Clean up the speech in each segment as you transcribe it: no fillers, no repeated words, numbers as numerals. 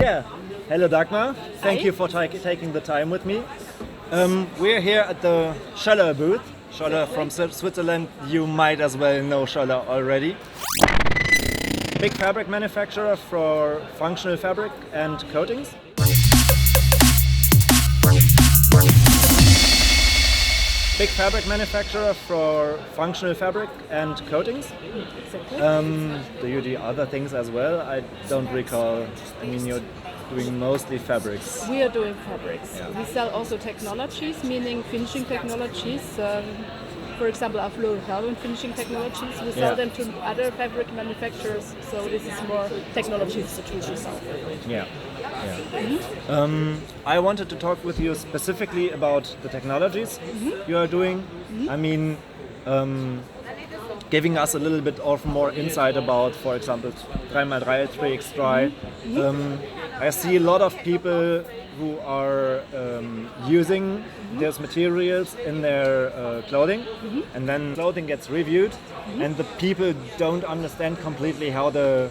Yeah. Hello, Dagmar. Thank Hi. you for taking the time with me. We're here at the Schoeller booth. Schoeller from Switzerland. You might as well know Schoeller already. Big fabric manufacturer for functional fabric and coatings. Big fabric manufacturer for functional fabric and coatings. Exactly. Do you do other things as well? I don't recall. I mean, you're doing mostly fabrics. We are doing fabrics. Yeah. We sell also technologies, meaning finishing technologies. For example, our Fluorocarbon finishing technologies. We sell them to other fabric manufacturers. So this is more technologies that we sell. Yeah. I wanted to talk with you specifically about the technologies you are doing. I mean, giving us a little bit of more insight about, for example, 3x3, 3x3. I see a lot of people who are using those materials in their clothing, and then clothing gets reviewed, and the people don't understand completely how the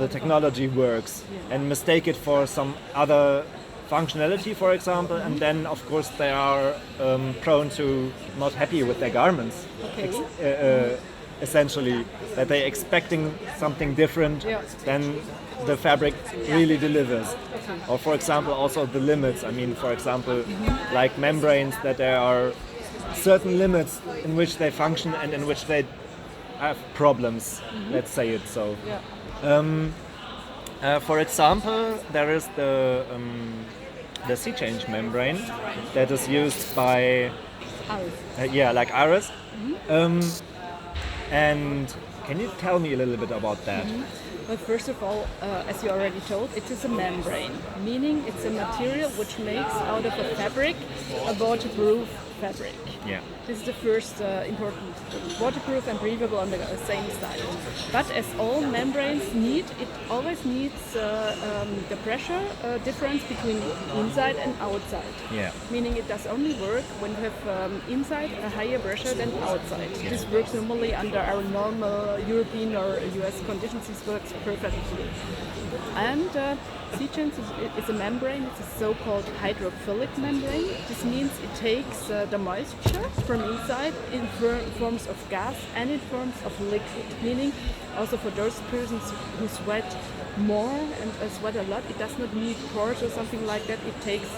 technology works and mistake it for some other functionality, for example, and then of course they are prone to not happy with their garments. Essentially, that they're expecting something different than the fabric really delivers. Or for example, also the limits. I mean, for example, like membranes, that there are certain limits in which they function and in which they have problems. Let's say it so. For example, there is the sea change membrane that is used by Arys. like Arys. And can you tell me a little bit about that? Well, first of all, as you already told, it is a membrane, meaning it's a material which makes out of a fabric a waterproof fabric. Yeah. This is the first important, waterproof and breathable on the same side. But as all membranes it always needs the pressure difference between inside and outside. Yeah. Meaning it does only work when you have inside a higher pressure than outside. This works normally under our normal European or US conditions. This works perfectly. And sea change is a membrane. It's a so-called hydrophilic membrane. This means it takes the moisture from inside in forms of gas and in forms of liquid. Meaning also for those persons who sweat more and sweat a lot, it does not need pores or something like that. It takes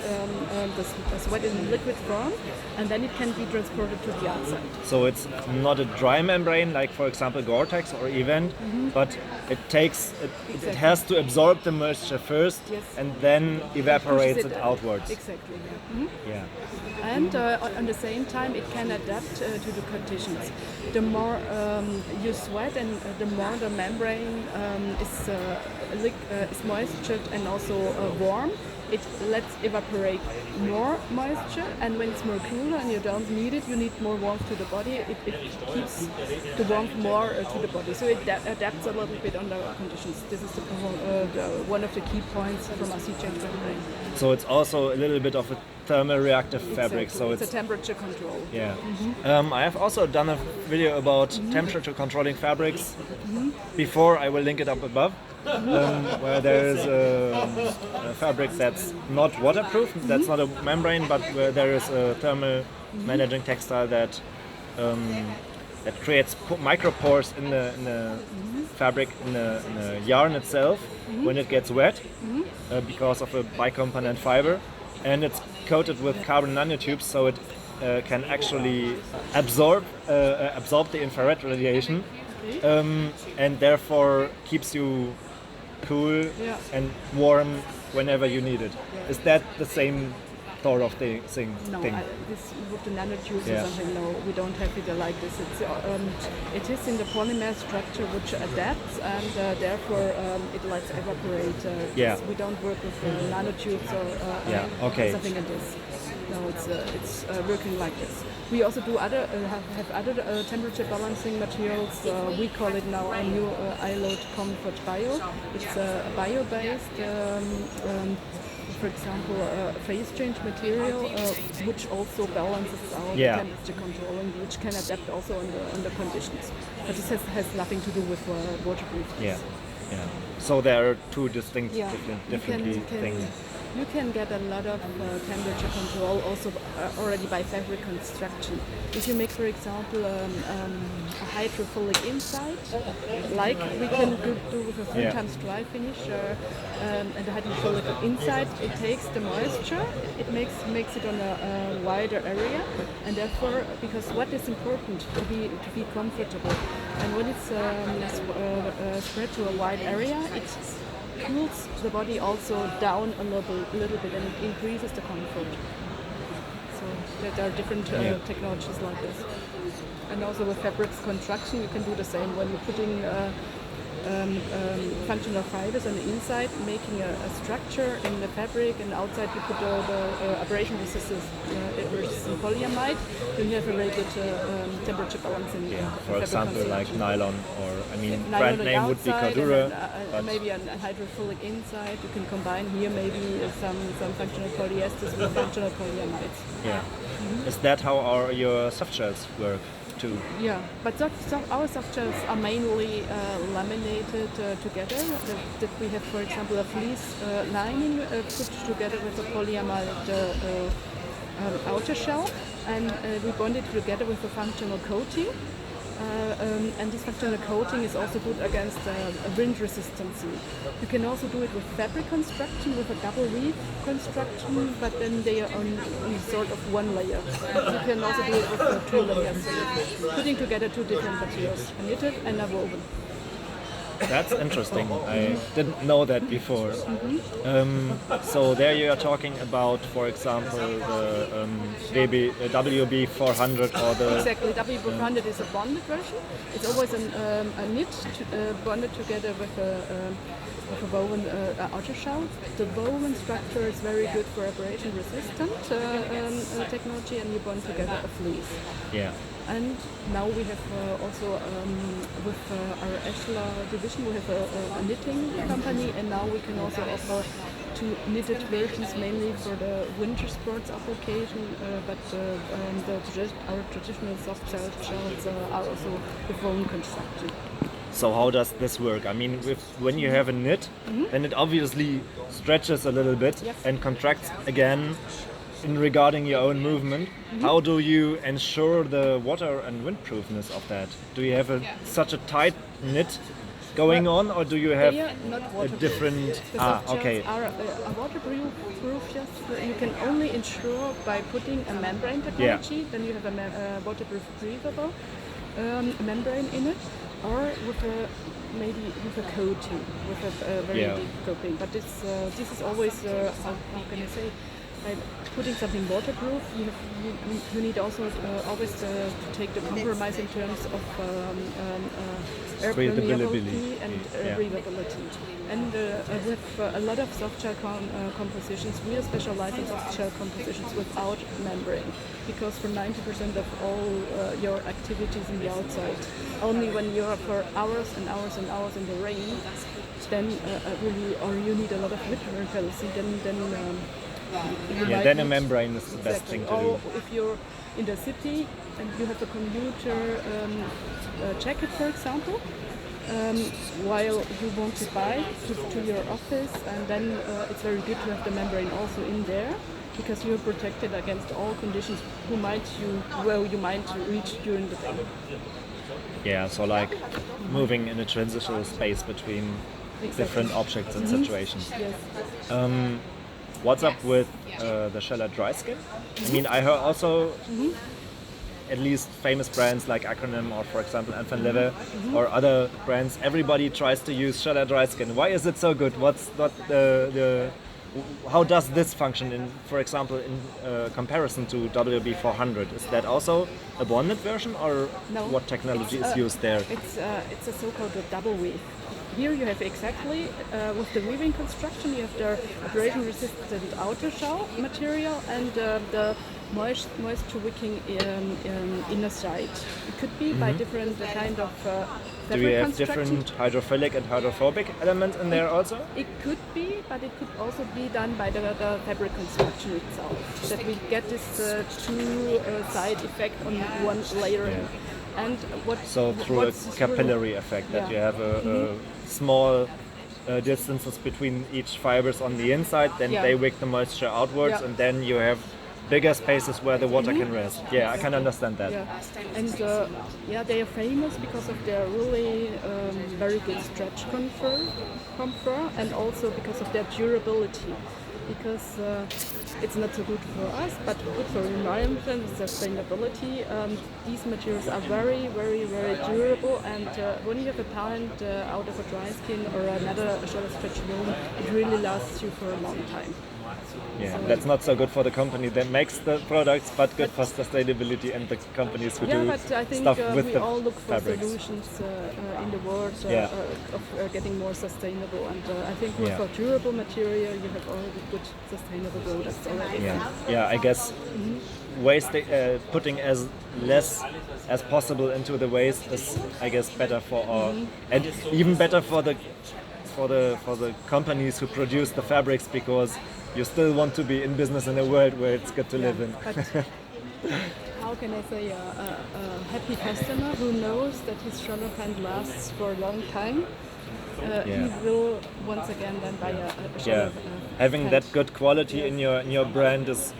the sweat in liquid form, and then it can be transported to the outside. So it's not a dry membrane like, for example, Gore-Tex or Event, but it has to absorb the moisture first and then evaporates it outwards. Exactly. Yeah. And at the same time, it can adapt to the conditions. The more you sweat, and the more the membrane is moistured and also warm, it lets evaporate more moisture. And when it's more cooler and you don't need it, you need more warmth to the body. It keeps the warmth more to the body. So it adapts a little bit under conditions. This is one of the key points from our sea change membrane. So it's also a little bit of a thermal reactive fabric. Exactly. So it's a temperature control. Yeah. I have also done a video about temperature controlling fabrics. Before, I will link it up above. Where there is a fabric that's not waterproof, that's not a membrane, but where there is a thermal managing textile that creates micropores in the fabric, in the yarn itself when it gets wet because of a bicomponent fiber, and it's coated with carbon nanotubes, so it can actually absorb the infrared radiation, and therefore keeps you cool and warm whenever you need it. Is that the same sort of thing? No, this with the nanotubes or something. No, we don't have it like this. It is in the polymer structure which adapts, and therefore it lets evaporate. We don't work with nanotubes or something like this. No, it's working like this. We also do have other temperature balancing materials. We call it now a new iLoad Comfort Bio. It's a bio-based, for example, phase change material, which also balances out the temperature control and which can adapt also under conditions. But this has nothing to do with waterproofness. Yeah. Yeah. So there are two distinct, Yeah. different things. You can get a lot of temperature control also already by fabric construction. If you make, for example, a hydrophilic inside, like we can do with a 3 times dry finish, and the hydrophilic inside, it takes the moisture, it makes it on a wider area, and therefore, because what is important to be comfortable, and when it's spread to a wide area, it cools the body also down a little bit, and it increases the comfort. So there are different technologies like this. And also with fabrics construction, you can do the same when you're putting functional fibers on the inside, making a structure in the fabric, and outside you put the abrasion resistant polyamide, then you have a very good temperature balance in for example, like nylon, or nylon brand name would be Cordura. Maybe a hydrophilic inside. You can combine here maybe some functional polyesters with functional polyamides. Yeah. Mm-hmm. Is that how your soft shells work too? Yeah, but our soft shells are mainly laminated together. That we have, for example, a fleece lining put together with a polyamide outer shell, and we bond it together with a functional coating. And this functional coating is also good against wind resistance. You can also do it with fabric construction, with a double weave construction, but then they are on sort of one layer. You can also do it with 2 layers, putting together 2 different materials, a knitted and a woven. That's interesting. I didn't know that before. So there you are talking about, for example, the WB 400 or the... Exactly, WB 400 is a bonded version. It's always a knit bonded together with a woven outer shell. The woven structure is very good for abrasion resistant technology, and you bond together a fleece. Yeah. And now we have also with our Schoeller division, we have a knitting company, and now we can also offer 2 knitted versions, mainly for the winter sports application. But our traditional soft shells are also with woven construction. So how does this work? I mean, when you have a knit, then it obviously stretches a little bit and contracts again. In regarding your own movement, how do you ensure the water and windproofness of that? Do you have such a tight knit going on, or do you have a different? Okay. Are waterproof. Yes, you can only ensure by putting a membrane technology. Yeah. Then you have a waterproof breathable membrane in it, or maybe with a coating, with a very deep coating. But this is always how can I say? By putting something waterproof, you need also always to take the compromise in terms of air permeability and breathability. And with a lot of soft shell compositions, we are specializing soft shell compositions without membrane, because for 90% of all your activities in the outside, only when you are for hours and hours and hours in the rain, then or you need a lot of wind repellency, then a membrane is the best thing to do. If you're in the city and you have a commuter jacket, for example, while you want to buy to your office, and then it's very good to have the membrane also in there, because you're protected against all conditions you might reach during the day. Yeah, so like moving in a transitional space between different objects and situations. Yes. What's up with the Schoeller Dryskin? I mean, I heard also at least famous brands like Acronym, or for example Enfin Leve, or other brands. Everybody tries to use Schoeller Dryskin. Why is it so good? How does this function in, for example, in comparison to WB 400? Is that also a bonded version, or what technology is used there? It's a so-called double weave. Here you have exactly, with the weaving construction, you have the abrasion-resistant outer shell material and the moisture wicking inner side. It could be by different kind of fabric. Do you have different hydrophilic and hydrophobic elements in there also? It could be, but it could also be done by the fabric construction itself. That we get this two side effect on one layer. And through a capillary effect, that you have a small distances between each fibers on the inside, then they wick the moisture outwards, and then you have bigger spaces where the water can rest. Yeah, I can understand that. Yeah. And they are famous because of their really very good stretch comfort, and also because of their durability. Because it's not so good for us, but good for environment and sustainability. These materials are very, very, very durable, and when you have a pant out of a dry skin or another Schoeller stretch room, it really lasts you for a long time. Yeah, so that's not so good for the company that makes the products, but good for sustainability and the companies who do but I think stuff with we the all look for fabrics. solutions in the world of getting more sustainable, and I think for durable material you have already good sustainable products already. Yeah, I guess putting as less as possible into the waste is, I guess, better for our and even better for the companies who produce the fabrics, because you still want to be in business in a world where it's good to live in. But how can I say, a happy customer who knows that his Schoeller pant lasts for a long time, he will once again then buy a Schoeller having pant. that good quality in your brand is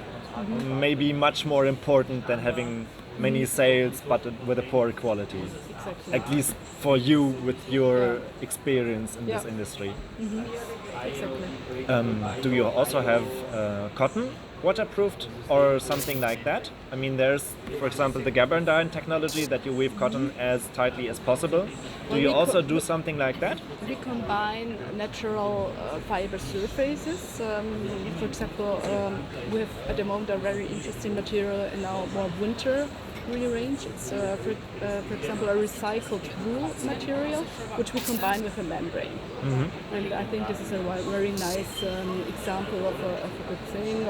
maybe much more important than having many sales but with a poor quality. Exactly. At least for you with your experience in this industry. Exactly. Do you also have cotton waterproofed or something like that? I mean, there's, for example, the gabardine technology that you weave cotton as tightly as possible. Do you also do something like that? We combine natural fiber surfaces. For example, we have at the moment a very interesting material in our more winter range. It's, for example, a recycled wool material, which we combine with a membrane. And I think this is a very nice example of a good thing,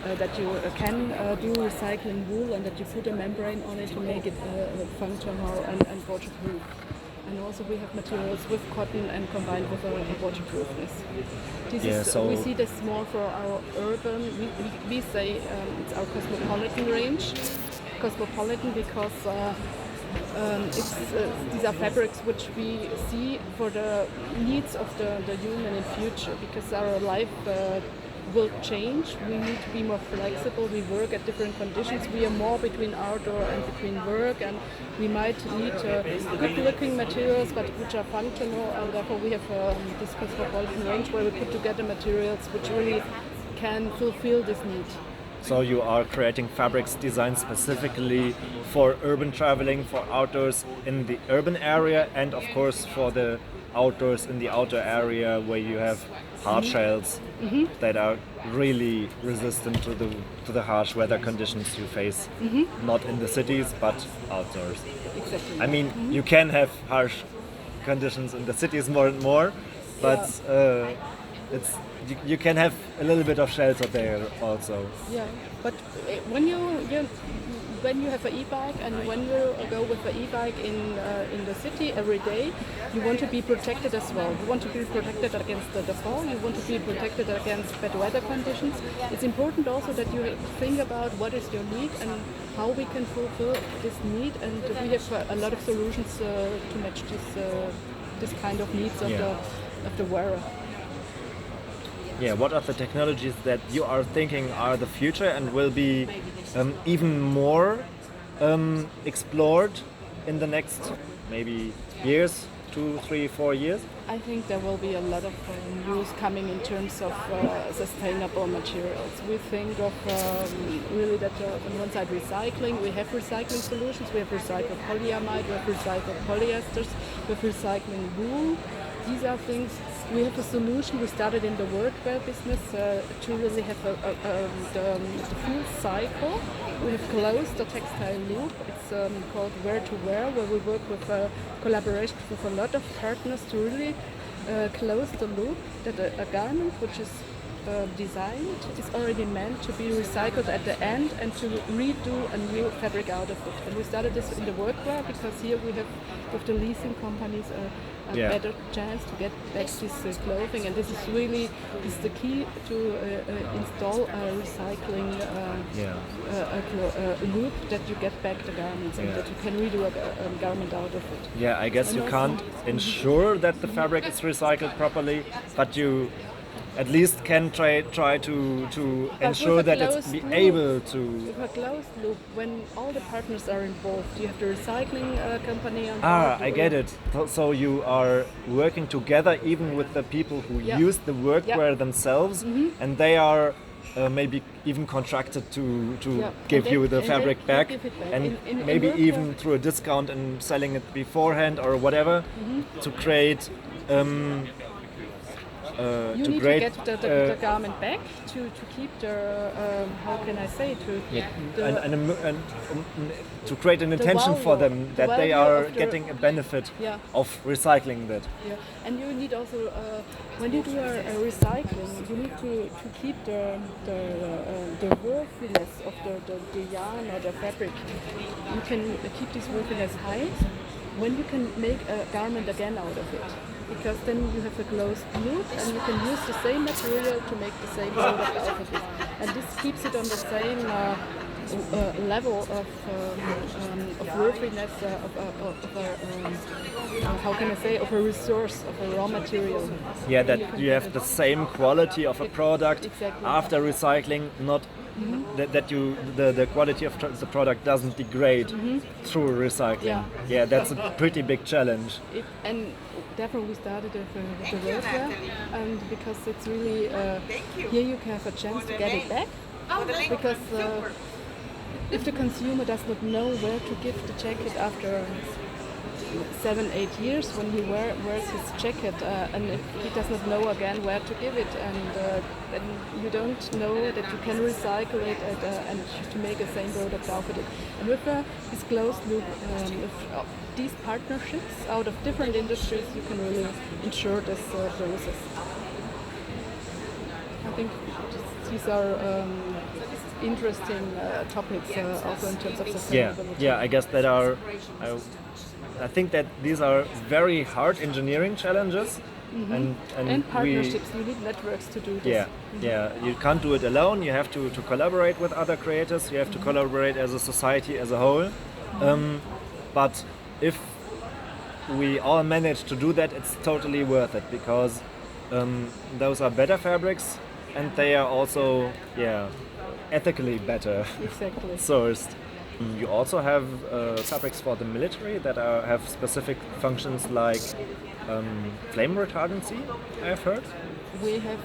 that you can do recycling wool and that you put a membrane on it to make it functional and waterproof. And also we have materials with cotton and combined with a waterproofness. We see this more for our urban, we say it's our Cosmopolitan range. Cosmopolitan because these are fabrics which we see for the needs of the human in future, because our life will change. We need to be more flexible. We work at different conditions. We are more between outdoor and between work, and we might need good-looking materials, but which are functional. And therefore, we have this Cosmopolitan range where we put together materials which really can fulfill this need. So you are creating fabrics designed specifically for urban traveling, for outdoors in the urban area, and of course for the outdoors in the outdoor area where you have hard shells that are really resistant to the harsh weather conditions you face, not in the cities but outdoors. Exactly. I mean, you can have harsh conditions in the cities more and more, but you can have a little bit of shelter there also. Yeah, but when you have an e-bike and when you go with an e-bike in the city every day, you want to be protected as well. You want to be protected against the fall. You want to be protected against bad weather conditions. It's important also that you think about what is your need and how we can fulfill this need. And we have a lot of solutions to match this kind of needs of the wearer. Yeah, what are the technologies that you are thinking are the future and will be even more explored in the next maybe years, 2, 3, 4 years? I think there will be a lot of news coming in terms of sustainable materials. We think of really that on one side recycling, we have recycling solutions, we have recycled polyamide, we have recycled polyesters, we have recycling wool. These are things, we have a solution, we started in the workwear business to really have the full cycle. We have closed the textile loop, it's called Wear to Wear, where we work with collaboration with a lot of partners to really close the loop, that a garment which is designed is already meant to be recycled at the end and to redo a new fabric out of it. And we started this in the workwear because here we have, with the leasing companies, a better chance to get back this clothing. And this is the key to install a recycling loop, that you get back the garments and that you can redo a garment out of it. Yeah, I guess you can't ensure that the fabric is recycled properly, but you at least can try to ensure that it's be able to. With a closed loop, when all the partners are involved, you have the recycling company on board. I get it. So you are working together even with the people who use the workwear themselves, and they are maybe even contracted to give you the fabric back, and maybe even through a discount and selling it beforehand or whatever, to create you need to get the garment back to keep the how can I say to create an intention for them that they are getting a benefit of recycling that. Yeah, and you need also when you do a recycling, you need to keep the worthiness of the yarn or the fabric. You can keep this worthiness high when you can make a garment again out of it, because then you have a closed loop and you can use the same material to make the same product out of it. And this keeps it on the same level of worthiness how can I say, of a resource, of a raw material. Yeah, that you have the same quality of a product after recycling, not that you the quality of the product doesn't degrade through recycling. Yeah, that's a pretty big challenge. And therefore we started with the workwear, and because it's really here you can have a chance to get it back, because if the consumer does not know where to give the jacket after 7-8 years when he wears his jacket, and if he does not know again where to give it, and then you don't know that you can recycle it and to make the same product out of it. And with this closed loop, with these partnerships out of different industries, you can really ensure this process. I think these are interesting topics also in terms of sustainability. Yeah, I guess that are. I think that these are very hard engineering challenges, and partnerships. You need networks to do this. Yeah. You can't do it alone. You have to collaborate with other creators. You have to collaborate as a society as a whole. But if we all manage to do that, it's totally worth it, because those are better fabrics, and they are also ethically better sourced. You also have fabrics for the military that have specific functions like flame retardancy, I've heard. We have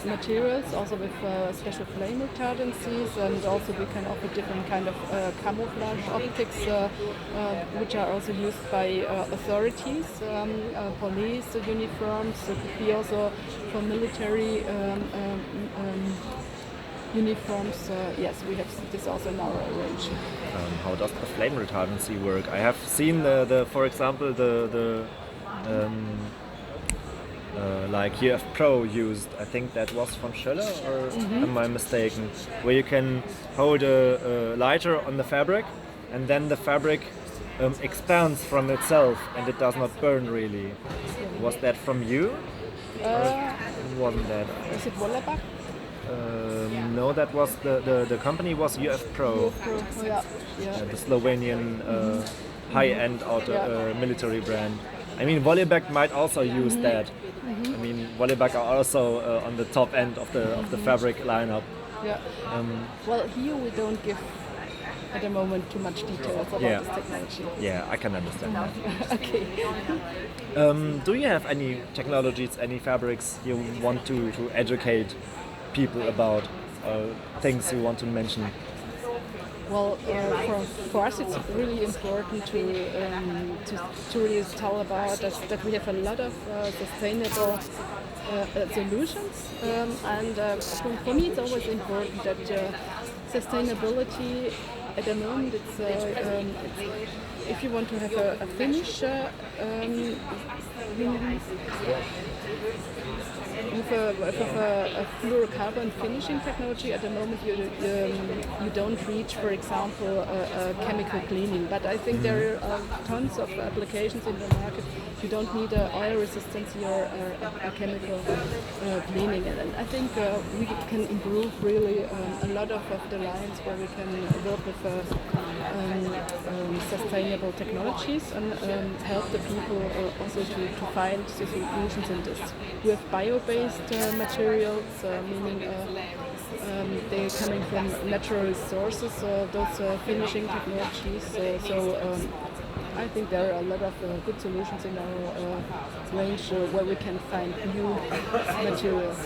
materials also with special flame retardancies, and also we can offer different kind of camouflage optics which are also used by authorities, police uniforms. It could be also for military uniforms. Yes, we have this also in our range. How does the flame retardancy work? I have seen for example, the like UF Pro used. I think that was from Schoeller, or am I mistaken? Where you can hold a lighter on the fabric, and then the fabric expands from itself, and it does not burn really. Was that from you? Or wasn't that? Is it Vollebak? No, that was the company was UF Pro. The Slovenian high-end military brand. I mean, Vollebak might also use that. I mean, Vollebak are also on the top end of the fabric lineup. Yeah. Well, here we don't give at the moment too much details about this technology. Yeah, I can understand that. Okay. Do you have any technologies, any fabrics you want to educate people about, things you want to mention? Well, for us it's really important to really tell about that we have a lot of sustainable solutions, and for me it's always important that sustainability at the moment it's if you want to have a finish with a fluorocarbon finishing technology, at the moment you don't reach, for example, a chemical cleaning. But I think there are tons of applications in the market. You don't need oil resistance or a chemical cleaning. And I think we can improve really a lot of the lines where we can work with sustainable technologies and help the people also to find the solutions in this. With bio-based materials, meaning they're coming from natural resources, those finishing technologies. I think there are a lot of good solutions in our range where we can find new materials.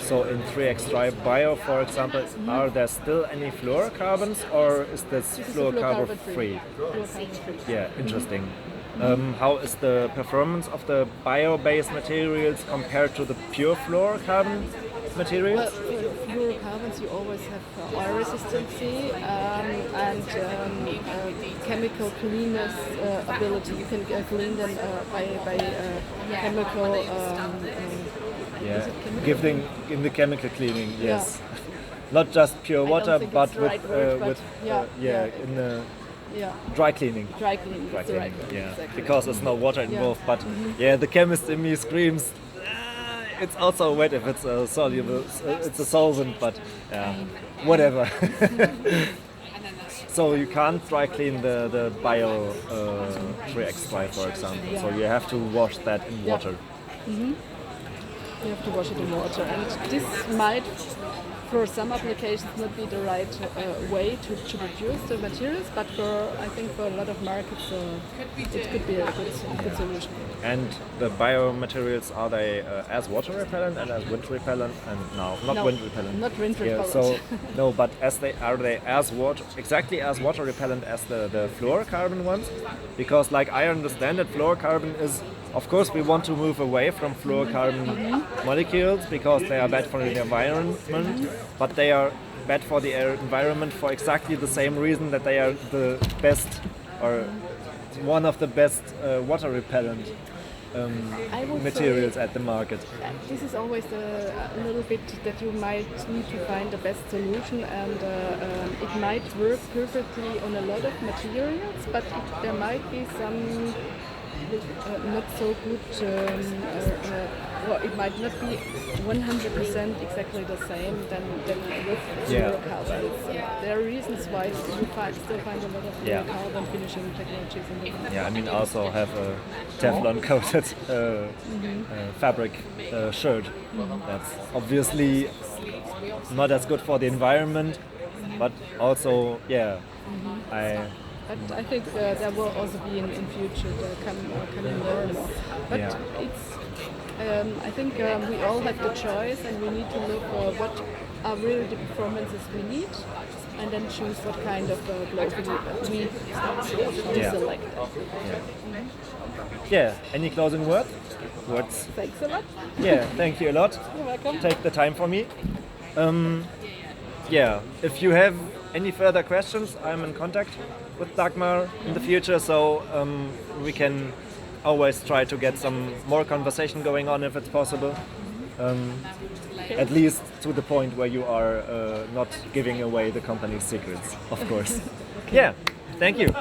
So in 3X Bio, for example, are there still any fluorocarbons, or is this fluorocarbon free? Yeah, interesting. How is the performance of the bio-based materials compared to the pure fluorocarbon materials? Well, fluorocarbons, you always have oil resistancy and chemical cleanness ability. You can clean them by chemical. Giving in the chemical cleaning, yes. Not just pure water, but with in the dry cleaning. Dry cleaning, that's the right word. Yeah, exactly. because there's no water involved. But the chemist in me screams, it's also wet if it's a soluble, it's a solvent, but whatever. So you can't dry clean the bio 3X Dry, for example. So you have to wash that in water. You have to wash it in water, and this might, for some applications, not be the right way to produce the materials, but I think for a lot of markets it could be a good solution. And the biomaterials, are they as water repellent and as wind repellent? And not wind repellent. Not wind repellent. So no, but are they as exactly as water repellent as the fluorocarbon ones? Because like I understand it, fluorocarbon is, of course, we want to move away from fluorocarbon molecules because they are bad for the environment, but they are bad for the environment for exactly the same reason that they are the best, or one of the best water repellent materials at the market. This is always a little bit that you might need to find the best solution, and it might work perfectly on a lot of materials, but there might be some not so good, it might not be 100% exactly the same than with fluorocarbons. There are reasons why you still find a lot of fluorocarbon finishing technologies in the market. Yeah, I mean, also have a Teflon coated fabric shirt. That's obviously not as good for the environment, but also, But I think there will also be in future coming more and more. But I think we all have the choice, and we need to look what are really the performances we need, and then choose what kind of clothing we select. Any closing words? Thanks a lot. Thank you a lot. You're welcome. Take the time for me. If you have any further questions, I'm in contact with Dagmar in the future, so we can always try to get some more conversation going on if it's possible. At least to the point where you are not giving away the company's secrets, of course. Thank you.